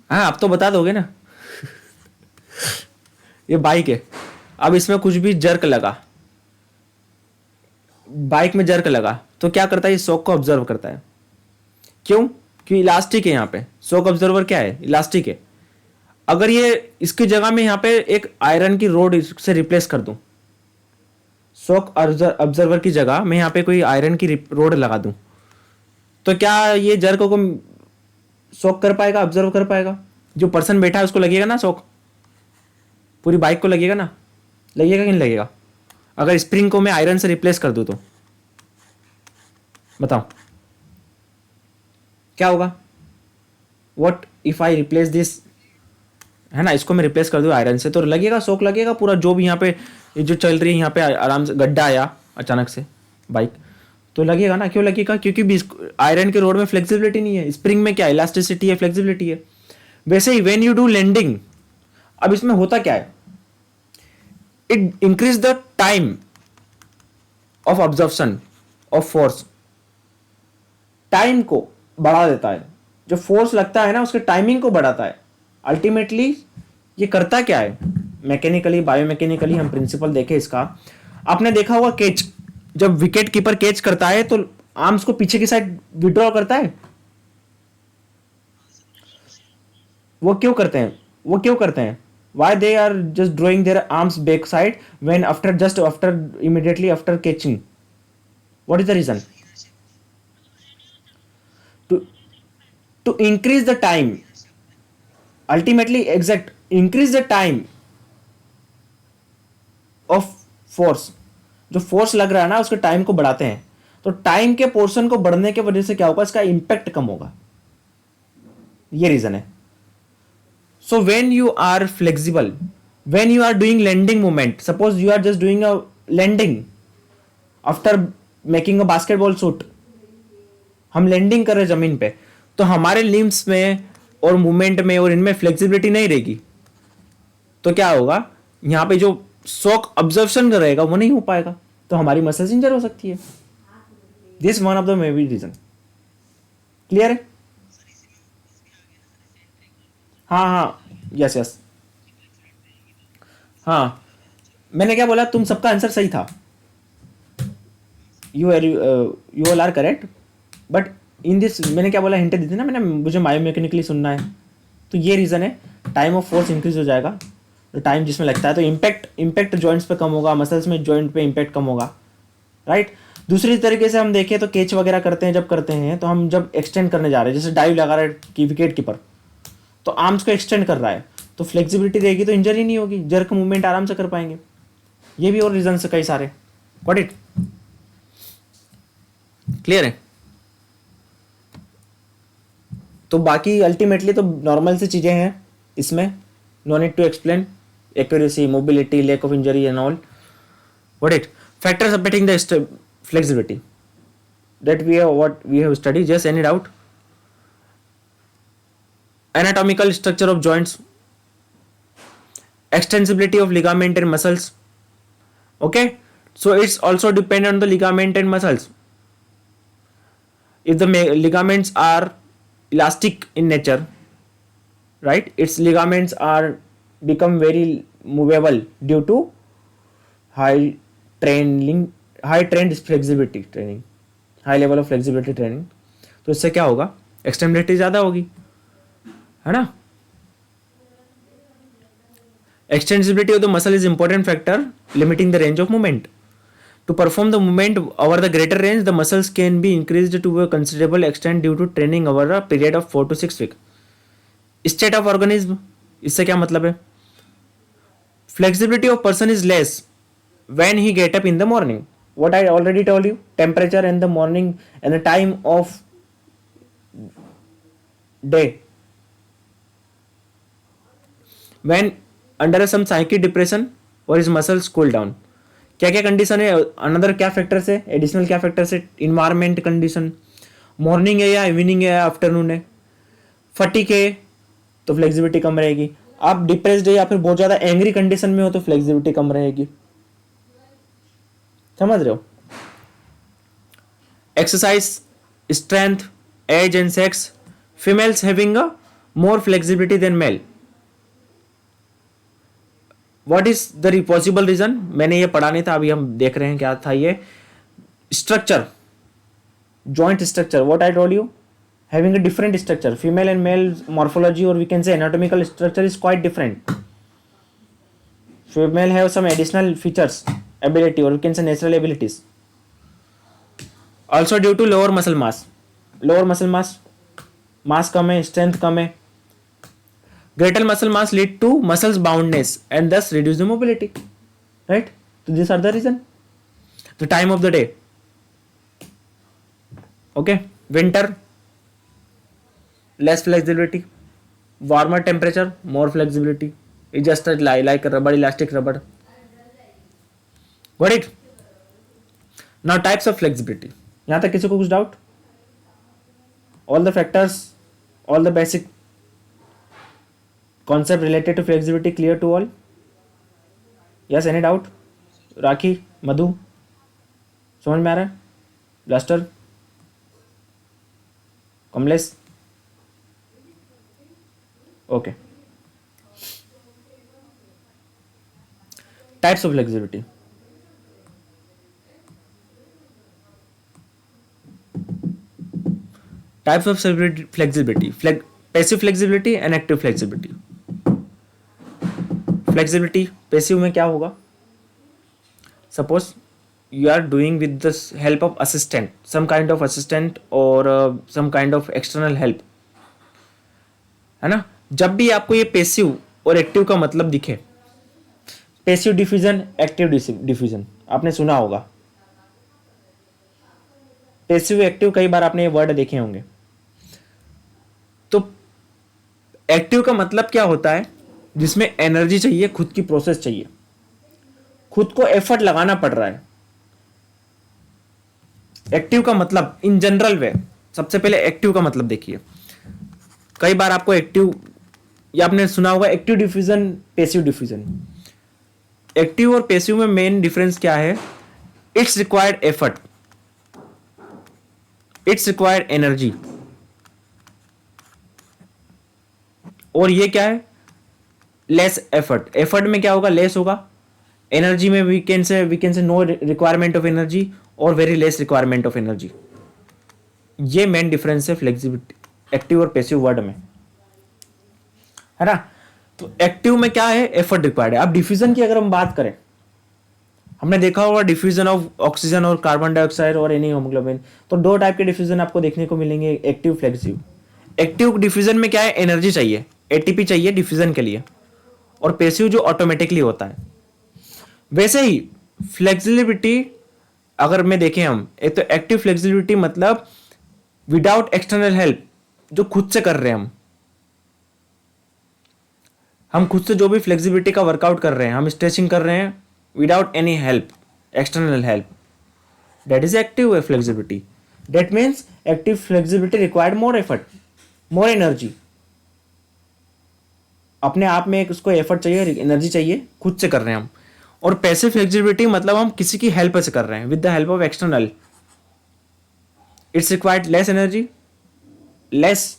हाँ, आप तो बता दोगे ना। ये बाइक है, अब इसमें कुछ भी जर्क लगा, बाइक में जर्क लगा तो क्या करता है, ये शॉक को ऑब्जर्व करता है। क्यों? कि इलास्टिक है, यहाँ पे शॉक ऑब्जर्वर क्या है, इलास्टिक है। अगर ये इसकी जगह में यहाँ पे एक आयरन की रोड से रिप्लेस कर दूं, शॉक ऑब्जर्वर की जगह मैं यहाँ पे कोई आयरन की रोड लगा दूं, तो क्या ये जर्क को शॉक कर पाएगा, ऑब्जर्व कर पाएगा? जो पर्सन बैठा है उसको लगेगा ना शॉक, पूरी बाइक को लगेगा ना, लगेगा कि नहीं लगेगा? अगर स्प्रिंग को मैं आयरन से रिप्लेस कर दूं तो बताओ क्या होगा? What if I replace this, है ना, इसको मैं रिप्लेस कर दूं आयरन से, तो लगेगा शॉक, लगेगा पूरा। जो भी यहाँ पे ये जो चल रही है यहाँ पे आराम से गड्ढा आया अचानक से बाइक, तो लगेगा ना। क्यों लगेगा? क्योंकि आयरन के रोड में फ्लेक्सिबिलिटी नहीं है, स्प्रिंग में क्या इलास्टिसिटी है, फ्लेक्सिबिलिटी है। वैसे he when you do landing, अब इसमें होता क्या है, it increase the time of observation of force, time को बढ़ा देता है। जो फोर्स लगता है ना उसके टाइमिंग को बढ़ाता है। अल्टीमेटली ये करता क्या है, मैकेनिकली बायोमैकेनिकली हम प्रिंसिपल देखें इसका। आपने देखा होगा कैच, जब विकेट कीपर कैच करता है तो आर्म्स को पीछे की साइड विड्रॉ करता है। वो क्यों करते हैं, वो क्यों करते हैं? Why they are just drawing their arms back side when after just after immediately after catching? What is the reason? To to increase the time, ultimately exact increase the time of force. जो force लग रहा है ना उसके time को बढ़ाते हैं, तो टाइम के पोर्शन को बढ़ने की वजह से क्या होगा, इसका इंपैक्ट कम होगा। ये रीजन है। So when you are flexible, when you are doing landing movement, suppose you are just doing a landing after making a basketball shoot, हम लैंडिंग कर रहे जमीन पे, तो हमारे लिम्स में और मूवमेंट में और इनमें फ्लेक्सिबिलिटी नहीं रहेगी, तो क्या होगा, यहाँ पे जो शॉक ऑब्जर्वेशन रहेगा वो नहीं हो पाएगा, तो हमारी मसल्स इंजर हो सकती है। This one of the may be reason. Clear है? हाँ हाँ, यस यस, हाँ। मैंने क्या बोला, तुम सबका आंसर सही था, you all are correct, but in this मैंने क्या बोला, हिंट दी थी ना मैंने, मुझे बायोमैकेनिकली सुनना है, तो ये रीज़न है। टाइम ऑफ फोर्स इंक्रीज हो जाएगा, तो टाइम जिसमें लगता है, तो इम्पैक्ट जॉइंट्स पे कम होगा, मसल्स में जॉइंट पे इम्पैक्ट कम होगा, राइट। दूसरी तरीके से हम देखें तो कैच वगैरह करते हैं, जब करते हैं तो हम जब एक्सटेंड करने जा रहे हैं, जैसे डाइव लगा रहे हैं कि विकेट कीपर, तो आर्म्स को एक्सटेंड कर रहा है, तो फ्लेक्सिबिलिटी रहेगी, तो इंजरी नहीं होगी, जर्क मूवमेंट आराम से कर पाएंगे। ये भी और रीजन से कई सारे। Got it? क्लियर है? तो बाकी अल्टीमेटली तो नॉर्मल सी चीज़ें हैं इसमें, no need to explain, accuracy, mobility, lack of injury and all. What it? Factors affecting the flexibility that we have studied. Just any doubt? Anatomical structure of joints, extensibility of ligament and muscles. Okay, so it's also depend on the ligament and muscles. If the ligaments are elastic in nature, right, its ligaments are become very movable due to high trained flexibility training, high level of flexibility training. तो इससे क्या होगा, extensibility ज़्यादा होगी, है ना। Extensibility of the muscle is important factor limiting the range of movement. To perform the movement over the greater range, the muscles can be increased to a considerable extent due to training over a period of 4 to 6 weeks। State of organism, इससे क्या मतलब है, flexibility of person is less when he get up in the morning. What I already told you, temperature in the morning and the time of day, when under some psychic depression or his muscles cool down। क्या क्या condition है, another क्या factors है, additional क्या factors है, environment condition, morning है या evening है या आफ्टरनून है, फटीक है तो फ्लेक्सिबिलिटी कम रहेगी, आप डिप्रेस्ड है या फिर बहुत ज़्यादा एंग्री कंडीशन में हो तो फ्लेक्सिबिलिटी कम रहेगी, समझ रहे हो। Exercise, strength, age and sex, females having a more flexibility than male. What is the possible reason? मैंने ये पढ़ा नहीं था, अभी हम देख रहे हैं क्या था ये। Structure, joint structure, what I told you, having a different structure, female and male morphology or we can say anatomical structure is quite different. Female have some additional features, ability or we can say natural abilities. Also due to lower muscle mass, mass कम है, strength कम है. Greater muscle mass lead to muscles boundness and thus reduce the mobility, right? So these are the reason. The time of the day, okay, winter less flexibility, warmer temperature more flexibility. It's just a like a rubber, elastic rubber. Got it? Now types of flexibility. यहाँ तक किसी को कुछ doubt? All the factors, all the basic concept related to flexibility clear to all? Yes, any doubt? राखी, मधु, समझ में आ रहा है? Blaster, Kamlesh, okay. Types of flexibility, types of flexibility, passive flexibility and active flexibility. Flexibility passive में क्या होगा? Suppose you are doing with the help of assistant, some kind of assistant or some kind of external help, है ना। जब भी आपको ये passive और एक्टिव का मतलब दिखे, पैसिव डिफ्यूजन, एक्टिव डिफ्यूजन, आपने सुना होगा। पैसिव एक्टिव कई बार आपने ये वर्ड देखे होंगे। तो एक्टिव का मतलब क्या होता है? जिसमें एनर्जी चाहिए, खुद की प्रोसेस चाहिए, खुद को एफर्ट लगाना पड़ रहा है। एक्टिव का मतलब इन जनरल वे, सबसे पहले एक्टिव का मतलब देखिए। कई बार आपको एक्टिव, या आपने सुना होगा active diffusion, passive diffusion. Active और पैसिव में मेन डिफरेंस क्या है? It's required effort, it's required energy. और ये क्या है? Less effort. एफर्ट में क्या होगा? लेस होगा। एनर्जी में we can say no requirement of energy और very less requirement of energy. ये मेन डिफरेंस है फ्लेक्सिबिलिटी एक्टिव और पैसिव वर्ड में, है ना। तो एक्टिव में क्या है? एफर्ट रिक्वायर्ड है। अब डिफ्यूजन की अगर हम बात करें, हमने देखा होगा डिफ्यूजन ऑफ ऑक्सीजन और कार्बन डाइऑक्साइड और एनी हीमोग्लोबिन। तो दो टाइप के डिफ्यूजन आपको देखने को मिलेंगे, एक्टिव, फ्लेक्सिव। एक्टिव डिफ्यूजन में क्या है? एनर्जी चाहिए, एटीपी चाहिए डिफ्यूजन के लिए, और पैसिव जो ऑटोमेटिकली होता है। वैसे ही फ्लेक्सिबिलिटी अगर में देखें हम, एक तो एक्टिव फ्लेक्सिबिलिटी मतलब विदाउट एक्सटर्नल हेल्प, जो खुद से कर रहे हैं हम खुद से जो भी फ्लेक्सिबिलिटी का वर्कआउट कर रहे हैं, हम स्ट्रेचिंग कर रहे हैं without any help, external help, that is active flexibility. That means active flexibility required more effort, more energy. अपने आप में एक उसको एफर्ट चाहिए, एनर्जी चाहिए, खुद से कर रहे हैं हम। और पैसिव फ्लेक्सिबिलिटी मतलब हम किसी की हेल्प से कर रहे हैं, with the help of external. It's required less energy, less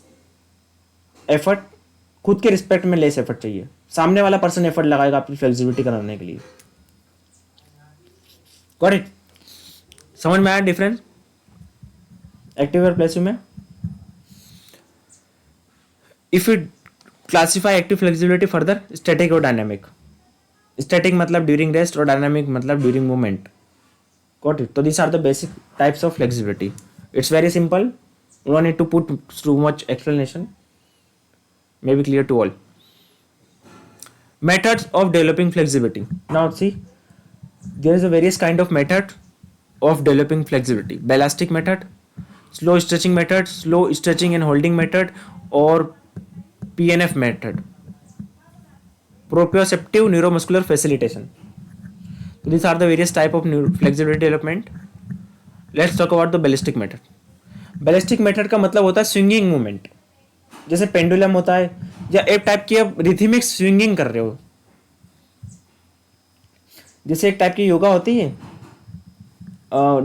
effort, खुद के रिस्पेक्ट में लेस एफर्ट चाहिए। सामने वाला पर्सन एफर्ट लगाएगा आपकी फ्लेक्सिबिलिटी कराने के लिए। Got it? समझ में आया डिफरेंस एक्टिव और पैसिव में? If you classify active flexibility further, static और डायनामिक। स्टैटिक मतलब ड्यूरिंग रेस्ट और डायनामिक मतलब ड्यूरिंग मूवमेंट। Got it? तो this are the basic types of flexibility. It's very simple, you don't need to put too much explanation, may be clear to all. Methods of developing flexibility. Now see, there is a various kind of method of developing flexibility. Ballistic method, slow stretching method, slow stretching and holding method, or PNF method, proprioceptive neuromuscular facilitation. So these are the various type of flexibility development. Let's talk about the ballistic method. Ballistic method का मतलब होता है swinging movement. जैसे pendulum होता है, या एक type की आप रिथमिक स्विंगिंग कर रहे हो। जैसे एक टाइप की योगा होती है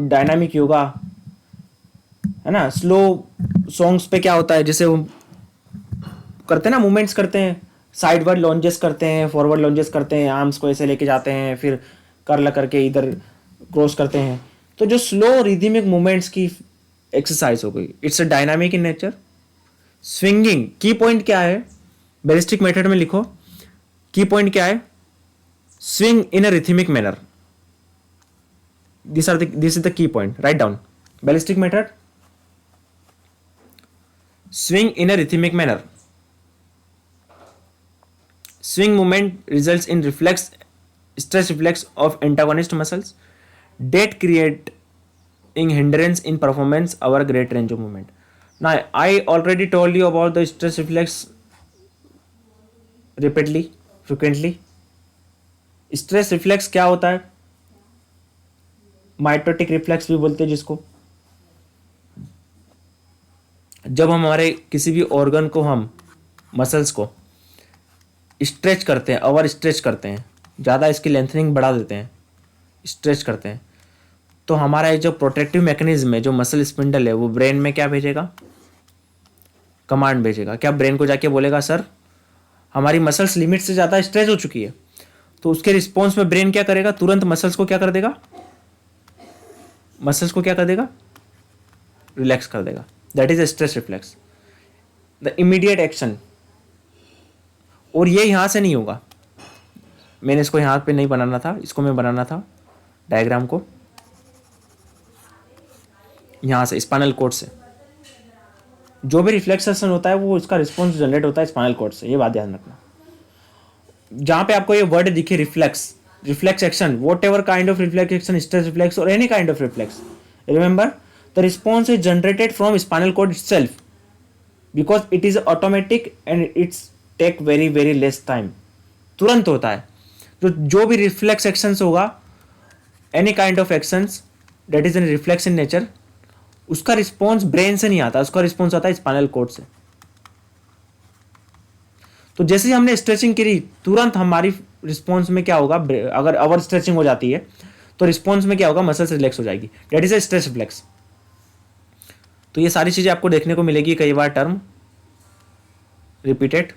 डायनामिक योगा, है ना। स्लो सॉन्ग्स पे क्या होता है, जैसे वो करते हैं ना, मूवमेंट्स करते हैं, साइडवर्ड लॉन्जेस करते हैं, फॉरवर्ड लॉन्जेस करते हैं, आर्म्स को ऐसे लेके जाते हैं, फिर कर्ल करके इधर क्रॉस करते हैं। तो जो स्लो रिदमिक मूवमेंट्स की एक्सरसाइज हो गई, it's a dynamic in nature. Swinging की पॉइंट क्या है, बैलिस्टिक मेथड में लिखो, की पॉइंट क्या है, swing in a rhythmic manner. This is the key point, write down. Ballistic method, swing in a rhythmic manner. Swing movement results in stress reflex of antagonist muscles that creating hindrance in performance our great range of movement. Now I already told you about the stress reflex repeatedly, frequently. Stress reflex क्या होता है, mitotic reflex भी बोलते हैं जिसको, जब हमारे किसी भी ऑर्गन को हम मसल्स को स्ट्रेच करते हैं, ओवर स्ट्रेच करते हैं, ज़्यादा इसकी लेंथनिंग बढ़ा देते हैं, स्ट्रेच करते हैं, तो हमारा ये जो प्रोटेक्टिव मैकेनिज्म है, जो मसल स्पिंडल है, वो ब्रेन में क्या भेजेगा, कमांड भेजेगा। क्या ब्रेन को जाके बोलेगा सर हमारी मसल्स लिमिट से ज़्यादा स्ट्रेच हो चुकी है, तो उसके रिस्पॉन्स में ब्रेन क्या करेगा, तुरंत मसल्स को क्या कर देगा, मसल्स को क्या कर देगा, रिलैक्स कर देगा। That is a stress reflex, the immediate action. और ये यहाँ से नहीं होगा, मैंने इसको यहाँ पे नहीं बनाना था, इसको मैं बनाना था डायग्राम को यहाँ से, स्पाइनल कॉर्ड से। जो भी रिफ्लेक्सेशन होता है वो इसका रिस्पॉन्स जनरेट होता है स्पाइनल कॉर्ड से, ये बात ध्यान रखना। जहाँ पे आपको ये वर्ड दिखे reflex, reflex action, whatever kind of reflex action, stress reflex और any kind of reflex, remember the response is generated from spinal cord itself because it is automatic and it's take very very less time, तुरंत होता है। तो जो भी reflex actions होगा, any kind of actions that is an reflex in nature, उसका response brain से नहीं आता, उसका रिस्पॉन्स आता है स्पाइनल कॉर्ड से। तो जैसे ही हमने स्ट्रेचिंग करी, तुरंत हमारी रिस्पॉन्स में क्या होगा, अगर ओवर स्ट्रेचिंग हो जाती है तो रिस्पॉन्स में क्या होगा, मसल्स रिलैक्स हो जाएगी, that is a stress reflex. तो ये सारी चीजें आपको देखने को मिलेगी कई बार, टर्म रिपीटेड,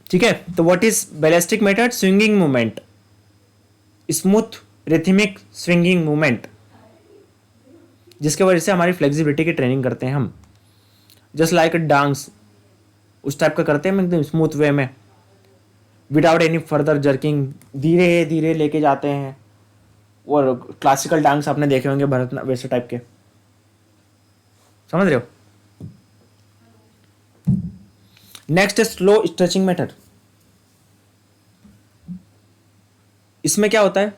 ठीक है। तो what is ballistic method, swinging movement, smooth rhythmic swinging movement, जिसके वजह से हमारी फ्लेक्सिबिलिटी की ट्रेनिंग करते हैं हम, जस्ट लाइक डांस उस टाइप का करते हैं, एकदम स्मूथ वे में, विदाउट एनी फर्दर जर्किंग, धीरे धीरे लेके जाते हैं। और क्लासिकल डांस आपने देखे होंगे भरतनाट्यम वैसे टाइप के, समझ रहे हो। नेक्स्ट है स्लो स्ट्रेचिंग मेथड। इसमें क्या होता है,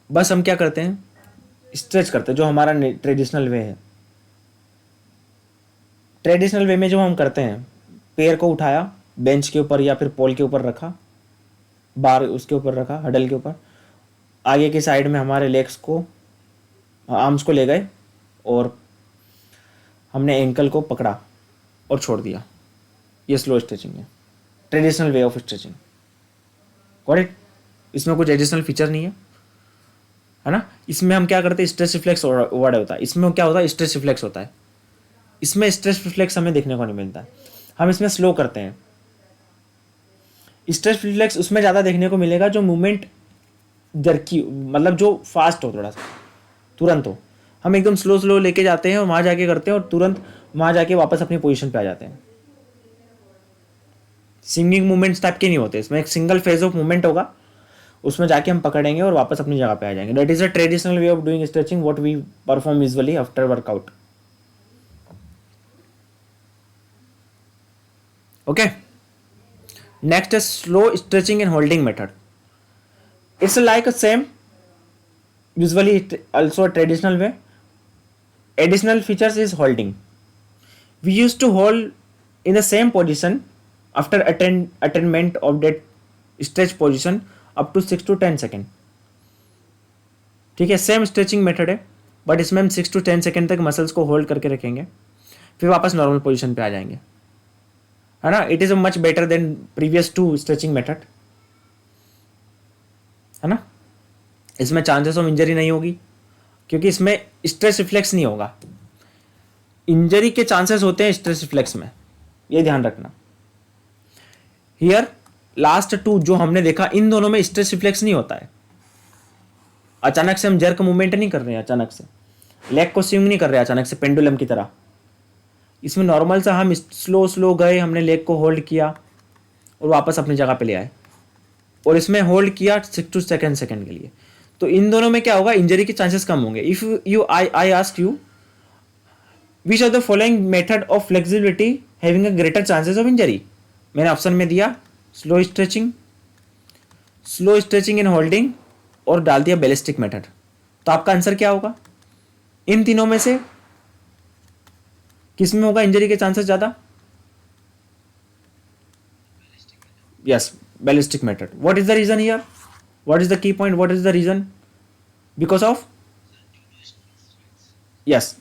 बस हम क्या करते हैं, स्ट्रेच करते हैं, जो हमारा ट्रेडिशनल वे है। ट्रेडिशनल वे में जो हम करते हैं, पैर को उठाया बेंच के ऊपर या फिर पोल के ऊपर रखा, बार उसके ऊपर रखा, हडल के ऊपर, आगे की साइड में हमारे लेग्स को, आर्म्स को ले गए और हमने एंकल को पकड़ा और छोड़ दिया, ये स्लो स्ट्रेचिंग है, traditional way of stretching. Got it. इसमें कुछ एडिशनल फीचर नहीं है ना। इसमें हम क्या करते हैं, स्ट्रेस रिफ्लेक्स वर्ड होता है, इसमें क्या होता है, स्ट्रेस रिफ्लेक्स होता है। इसमें स्ट्रेस रिफ्लेक्स हमें देखने को नहीं मिलता है, हम इसमें स्लो करते हैं। स्ट्रेस रिफ्लेक्स उसमें ज़्यादा देखने को मिलेगा जो मूवमेंट जर्की, मतलब जो फास्ट हो, थोड़ा सा तुरंत हो। हम एकदम स्लो स्लो लेके जाते हैं और वहाँ जाके करते हैं और तुरंत वहाँ जाके वापस अपनी पोजीशन पे आ जाते हैं। सिंगिंग मूवमेंट्स टाइप के नहीं होते, इसमें एक सिंगल फेज ऑफ मूवमेंट होगा, उसमें जाके हम पकड़ेंगे और वापस अपनी जगह पे आ जाएंगे। That is a traditional way of doing stretching what we perform usually after workout. Okay, next is slow stretching and holding method. It's like a same, usually it also a traditional way. Additional features is holding. We used to hold in the same position after attainment of that stretch position up to 6 to 10 second. ठीक है, same stretching method है, but इसमें हम 6 to 10 second तक muscles को hold करके रखेंगे, फिर वापस नॉर्मल पोजीशन पे आ जाएंगे, है ना। It is a much better than previous 2 stretching method, है ना। इसमें चांसेस ऑफ इंजरी नहीं होगी क्योंकि इसमें स्ट्रेस रिफ्लेक्स नहीं होगा। इंजरी के चांसेस होते हैं स्ट्रेस रिफ्लेक्स में, ये ध्यान रखना। हियर लास्ट 2 जो हमने देखा, इन दोनों में स्ट्रेस रिफ्लेक्स नहीं होता है। अचानक से हम जर्क मूवमेंट नहीं कर रहे हैं, अचानक से लेग को स्विंग नहीं कर रहे हैं अचानक से पेंडुलम की तरह। इसमें नॉर्मल सा हम स्लो स्लो गए, हमने लेग को होल्ड किया और वापस अपनी जगह पे ले आए, और इसमें होल्ड किया 6 to 7 सेकेंड के लिए। तो इन दोनों में क्या होगा, इंजरी के चांसेस कम होंगे। If you I ask you which of the following method of flexibility having a greater chances of injury, मैंने ऑप्शन में दिया स्लो स्ट्रेचिंग इन होल्डिंग और डाल दिया बैलिस्टिक मेथड। तो आपका आंसर क्या होगा, इन तीनों में से किस में होगा इंजरी के चांसेस ज्यादा? Yes, ballistic method. What is the reason here, what is the key point, what is the reason? Because of, yes,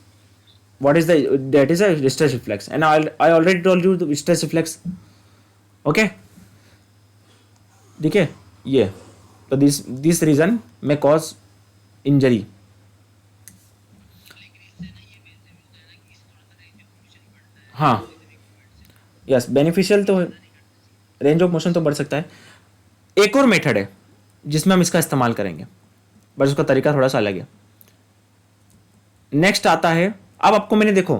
what is the, that is a stress reflex, and I already told you the stress reflex, okay, ठीक है। ये तो this reason may cause injury। हाँ, yes, beneficial तो range of motion तो बढ़ सकता है। एक और मेथड है जिसमें हम इसका इस्तेमाल करेंगे, बस उसका तरीका थोड़ा सा अलग है। नेक्स्ट आता है, अब आपको मैंने देखो,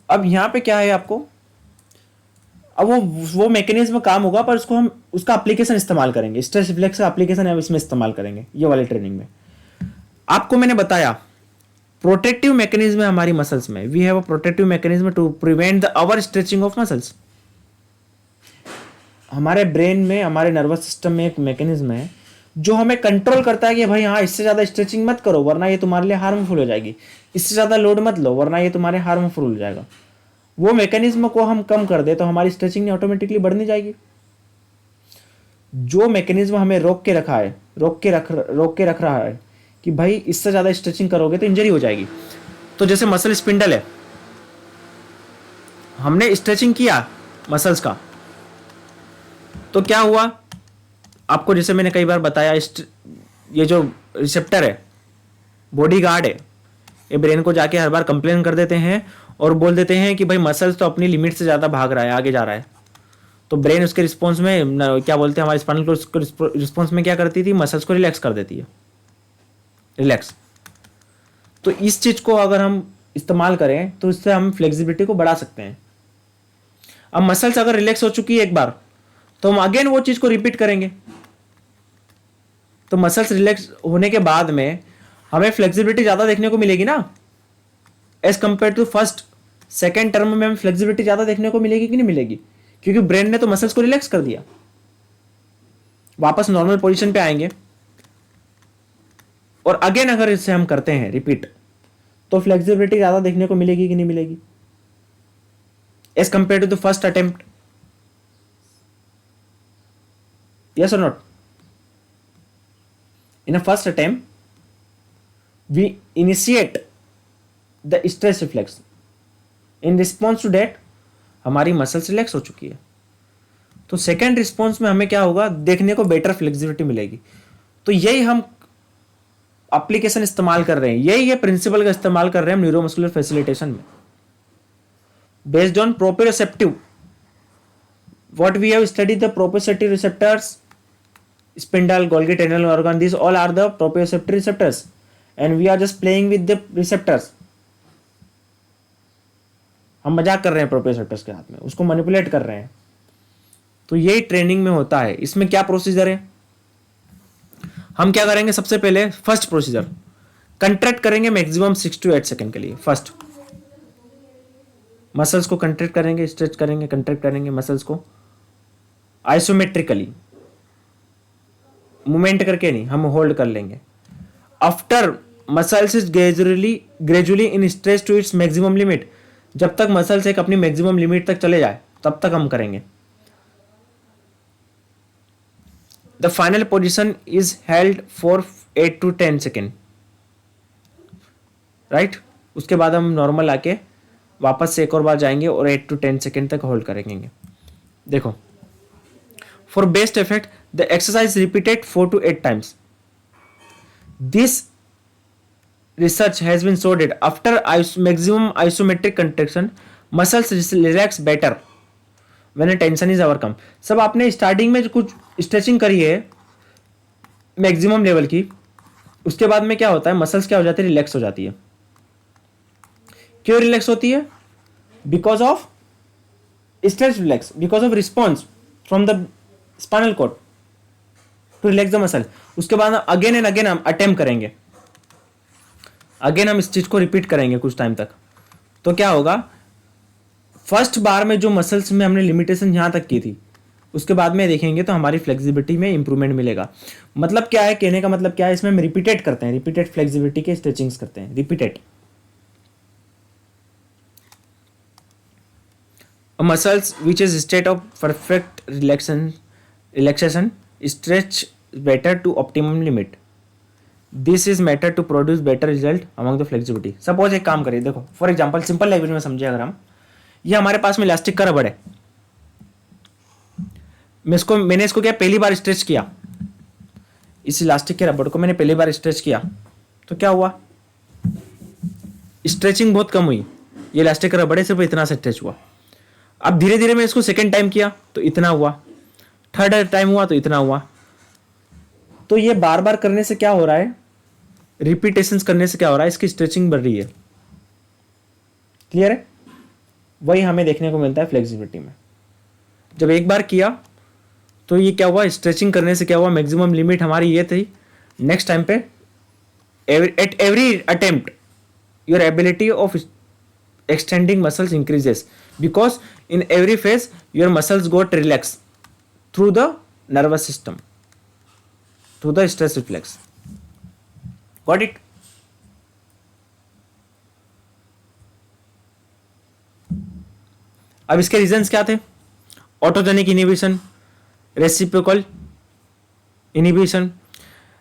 अब यहाँ पे क्या है आपको, अब वो मैकेनिज्म काम होगा, पर उसको हम उसका एप्लीकेशन इस्तेमाल करेंगे, स्ट्रेस रिफ्लेक्स का एप्लीकेशन है इसमें इस्तेमाल करेंगे ये वाले ट्रेनिंग में। आपको मैंने बताया प्रोटेक्टिव मैकेनिज्म है हमारी मसल्स में, we have a protective mechanism to prevent the over stretching of muscles. हमारे ब्रेन में, हमारे नर्वस सिस्टम में एक मैकेनिज्म है जो हमें कंट्रोल करता है कि भाई हाँ, इससे ज़्यादा स्ट्रेचिंग मत करो वरना ये तुम्हारे लिए हार्मफुल हो जाएगी, इससे ज़्यादा लोड मत लो वरना ये तुम्हारे हार्मफुल हो जाएगा। वो मैकेनिज्म को हम कम कर दे तो हमारी स्ट्रेचिंग ऑटोमेटिकली बढ़ने जाएगी। जो मैकेनिज्म हमें रोक के रख रहा है कि भाई इससे ज़्यादा स्ट्रेचिंग करोगे तो इंजरी हो जाएगी। तो जैसे मसल स्पिंडल है, हमने स्ट्रेचिंग किया मसल्स का, तो क्या हुआ आपको, जैसे मैंने कई बार बताया, ये जो रिसेप्टर है, बॉडी गार्ड है, ये ब्रेन को जाके हर बार कंप्लेन कर देते हैं और बोल देते हैं कि भाई मसल्स तो अपनी लिमिट से ज़्यादा भाग रहा है, आगे जा रहा है। तो ब्रेन उसके रिस्पॉन्स में क्या बोलते हैं, हमारे स्पाइनल कोर्ड रिस्पॉन्स में क्या करती थी, मसल्स को रिलैक्स कर देती है, रिलैक्स। तो इस चीज़ को अगर हम इस्तेमाल करें तो इससे हम फ्लेक्सिबिलिटी को बढ़ा सकते हैं। अब मसल्स अगर रिलैक्स हो चुकी है एक बार, तो हम अगेन वो चीज़ को रिपीट करेंगे। तो मसल्स रिलैक्स होने के बाद में हमें फ्लेक्सिबिलिटी ज़्यादा देखने को मिलेगी ना, as compare to first second term में हमें फ्लेक्सिबिलिटी ज़्यादा देखने को मिलेगी कि नहीं मिलेगी, क्योंकि ब्रेन ने तो मसल्स को रिलैक्स कर दिया। वापस नॉर्मल पोजीशन पे आएंगे और अगेन अगर इससे हम करते हैं रिपीट, तो फ्लेक्सिबिलिटी ज़्यादा देखने को मिलेगी कि नहीं मिलेगी as compare to the first attempt. Yes or not? In a first attempt, we initiate the stress reflex. In response to that, हमारी मसल्स रिलैक्स हो चुकी है। तो सेकेंड रिस्पॉन्स में हमें क्या होगा, देखने को बेटर फ्लेक्सिबिलिटी मिलेगी। तो यही हम एप्लीकेशन इस्तेमाल कर रहे हैं, यही ये प्रिंसिपल का इस्तेमाल कर रहे हैं हम न्यूरोमस्कुलर फैसिलिटेशन में, based on proprioceptive. What we have studied the proprioceptive receptors, spindle, Golgi tendinal organ, these all are the proprioceptive receptors, and we are just playing with the receptors. हम मजाक कर रहे हैं प्रोप्रियोसेप्टर्स के हाथ में, उसको मैनिपुलेट कर रहे हैं। तो यही ट्रेनिंग में होता है। इसमें क्या प्रोसीजर है, हम क्या करेंगे, सबसे पहले फर्स्ट प्रोसीजर कंट्रैक्ट करेंगे मैक्सिमम 6 to 8 सेकेंड के लिए। फर्स्ट मसल्स को कंट्रैक्ट करेंगे, स्ट्रेच करेंगे, कंट्रैक्ट करेंगे मसल्स को आइसोमेट्रिकली, मूवमेंट करके नहीं, हम होल्ड कर लेंगे। After muscles is gradually in stretch to its maximum limit, जब तक मसल्स एक अपनी मैक्सिमम लिमिट तक चले जाए तब तक हम करेंगे। The final position is held for 8 to 10 second. Right. उसके बाद हम नॉर्मल आके वापस से एक और बार जाएंगे और 8 to 10 सेकेंड तक होल्ड करेंगे। देखो, for best effect the exercise repeated 4 to 8 times. This research has been showed that after maximum isometric contraction, muscles relax better when a tension is overcome. सब आपने स्टार्टिंग में जो कुछ स्ट्रेचिंग करी है मैक्सिमम लेवल की, उसके बाद में क्या होता है, मसल्स क्या हो जाती है, रिलैक्स हो जाती है। क्यों रिलैक्स होती है? Because of stretch relax, because of response from the spinal cord to relax the muscle. उसके बाद अगेन एंड अगेन हम अटेम्प्ट करेंगे, अगेन हम इस चीज को रिपीट करेंगे कुछ टाइम तक। तो क्या होगा, फर्स्ट बार में जो मसल्स में हमने लिमिटेशन यहां तक की थी, उसके बाद में देखेंगे तो हमारी फ्लेक्सिबिलिटी में इंप्रूवमेंट मिलेगा। मतलब क्या है, कहने का मतलब क्या है, इसमें हम रिपीटेड करते हैं, रिपीटेड फ्लेक्सिबिलिटी के स्ट्रेचिंग्स करते हैं, repeated. Muscles which is state of perfect relaxation stretch better to optimum limit. This is matter to produce better result among the flexibility. Suppose एक काम करिए, देखो फॉर एग्जांपल सिंपल लैंग्वेज में समझे अगर हम, ये हमारे पास में इलास्टिक का रबड़ है, मैंने इसको क्या पहली बार स्ट्रेच किया, इस इलास्टिक के रबड़ को मैंने पहली बार स्ट्रेच किया, तो क्या हुआ, स्ट्रेचिंग बहुत कम हुई, ये इलास्टिक का रबड़ है सिर्फ इतना सा स्ट्रेच हुआ। अब धीरे धीरे मैं इसको सेकेंड टाइम किया तो इतना हुआ, थर्ड टाइम हुआ तो इतना हुआ। तो ये बार बार करने से क्या हो रहा है, रिपीटेशंस करने से क्या हो रहा है, इसकी स्ट्रेचिंग बढ़ रही है। क्लियर है? वही हमें देखने को मिलता है फ्लेक्सिबिलिटी में। जब एक बार किया तो ये क्या हुआ, स्ट्रेचिंग करने से क्या हुआ, मैक्सिमम लिमिट हमारी ये थी, नेक्स्ट टाइम पे at every attempt your ability of extending muscles increases because in every phase your muscles got relaxed through the nervous system, through the stress reflex. Got it? अब इसके reasons क्या थे, autogenic inhibition, reciprocal inhibition.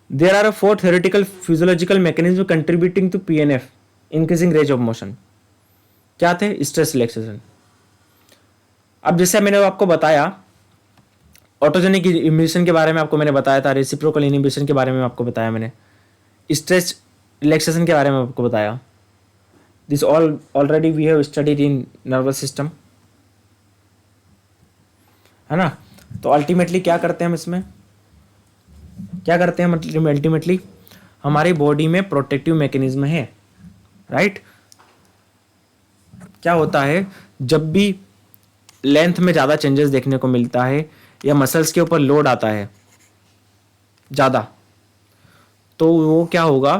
There are 4 theoretical physiological mechanisms contributing to PNF, increasing range of motion. क्या थे, stress relaxation. अब जैसे मैंने आपको बताया ऑटोजेनिक इनहिबिशन के बारे में, आपको मैंने बताया था, रेसिप्रोकल इनहिबिशन के बारे में आपको बताया मैंने, स्ट्रेस रिलैक्सेशन के बारे में आपको बताया। This already we have studied in nervous system, है ना। तो अल्टीमेटली क्या करते हैं हम इसमें, क्या करते हैं, मतलब अल्टीमेटली हमारी बॉडी में प्रोटेक्टिव मैकेनिज्म है, राइट। क्या होता है, जब भी लेंथ में ज़्यादा चेंजेस देखने को मिलता है या मसल्स के ऊपर लोड आता है ज़्यादा, तो वो क्या होगा,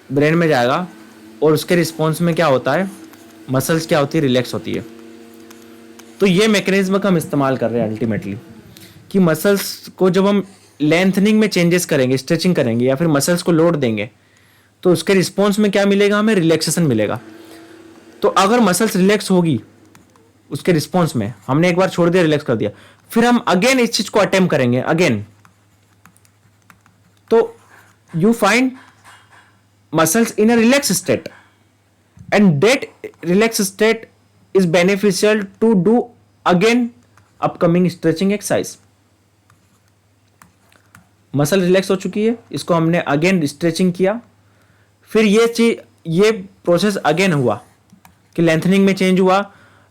ब्रेन में जाएगा और उसके रिस्पॉन्स में क्या होता है, मसल्स क्या होती है, रिलैक्स होती है। तो ये मैकेनिज्म का हम इस्तेमाल कर रहे हैं अल्टीमेटली, कि मसल्स को जब हम लेंथनिंग में चेंजेस करेंगे, स्ट्रेचिंग करेंगे या फिर मसल्स को लोड देंगे, तो उसके रिस्पॉन्स में क्या मिलेगा, हमें रिलैक्सेशन मिलेगा। तो अगर मसल्स रिलैक्स होगी उसके रिस्पॉन्स में, हमने एक बार छोड़ दिया, रिलैक्स कर दिया, फिर हम अगेन इस चीज को अटेम्प्ट करेंगे अगेन, तो you find muscles in a relax state and that relax state is beneficial to do again upcoming stretching exercise. Muscle relax हो चुकी है, इसको हमने अगेन स्ट्रेचिंग किया, फिर ये प्रोसेस अगेन हुआ कि लेंथनिंग में चेंज हुआ,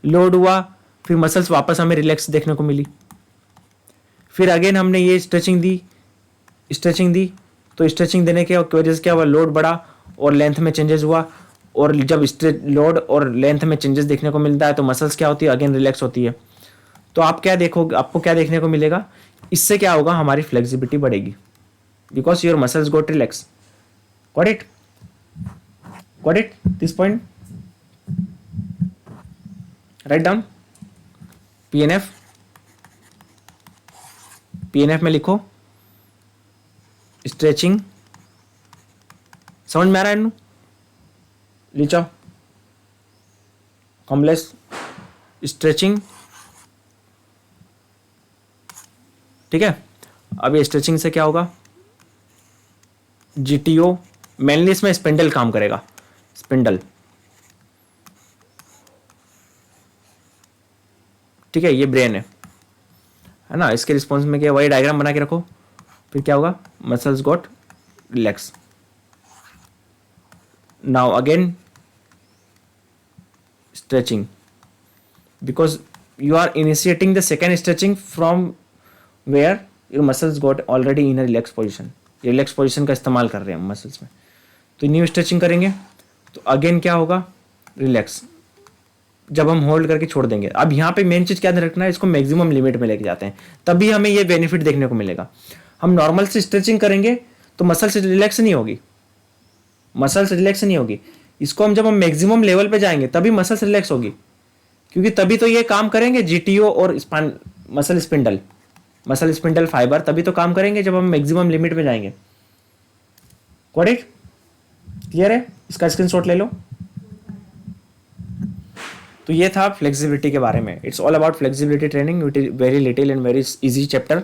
लोड हुआ, फिर मसल्स वापस हमें रिलैक्स देखने को मिली, फिर अगेन हमने ये स्ट्रेचिंग दी, तो स्ट्रेचिंग देने के वजह से क्या हुआ, लोड बढ़ा और लेंथ में चेंजेस हुआ, और जब लोड और लेंथ में चेंजेस देखने को मिलता है तो मसल्स क्या होती है, अगेन रिलैक्स होती है। तो आप क्या देखोगे, आपको क्या देखने को मिलेगा, इससे क्या होगा, हमारी फ्लेक्सिबिलिटी बढ़ेगी, because your muscles got relax. Got it? Got it? This point? Write down. PNF. PNF में लिखो स्ट्रेचिंग। समझ में आ रहा है इन्नू? रीचा कॉम्प्लेक्स स्ट्रेचिंग, ठीक है। अब ये स्ट्रेचिंग से क्या होगा, GTO मेनली इसमें स्पिंडल काम करेगा, स्पिंडल, ठीक है, ये ब्रेन है ना। इसके रिस्पॉन्स में क्या, वही डायग्राम बना के रखो, फिर क्या होगा, muscles got relax. Now again stretching, because you are initiating the second stretching from where your muscles got already in a relaxed position, relax position का इस्तेमाल कर रहे हैं हम मसल्स में। तो न्यू स्ट्रेचिंग करेंगे तो अगेन क्या होगा, रिलैक्स, जब हम होल्ड करके छोड़ देंगे। अब यहाँ पे मेन चीज़ क्या ध्यान रखना है, इसको मैक्सिमम लिमिट में लेके जाते हैं, तभी हमें ये बेनिफिट देखने को मिलेगा। हम नॉर्मल से स्ट्रेचिंग करेंगे तो मसल से रिलैक्स नहीं होगी, मसल्स रिलैक्स नहीं होगी। इसको हम जब हम मैक्सिमम लेवल पे जाएंगे तभी मसल्स रिलैक्स होगी, क्योंकि तभी तो ये काम करेंगे जीटीओ और मसल स्पिंडल फाइबर, तभी तो काम करेंगे जब हम मैक्सिमम लिमिट में जाएंगे। गॉट इट, क्लियर है, इसका स्क्रीनशॉट ले लो। तो ये था फ्लेक्सिबिलिटी के बारे में। It's all about flexibility training, it is very little and very easy chapter.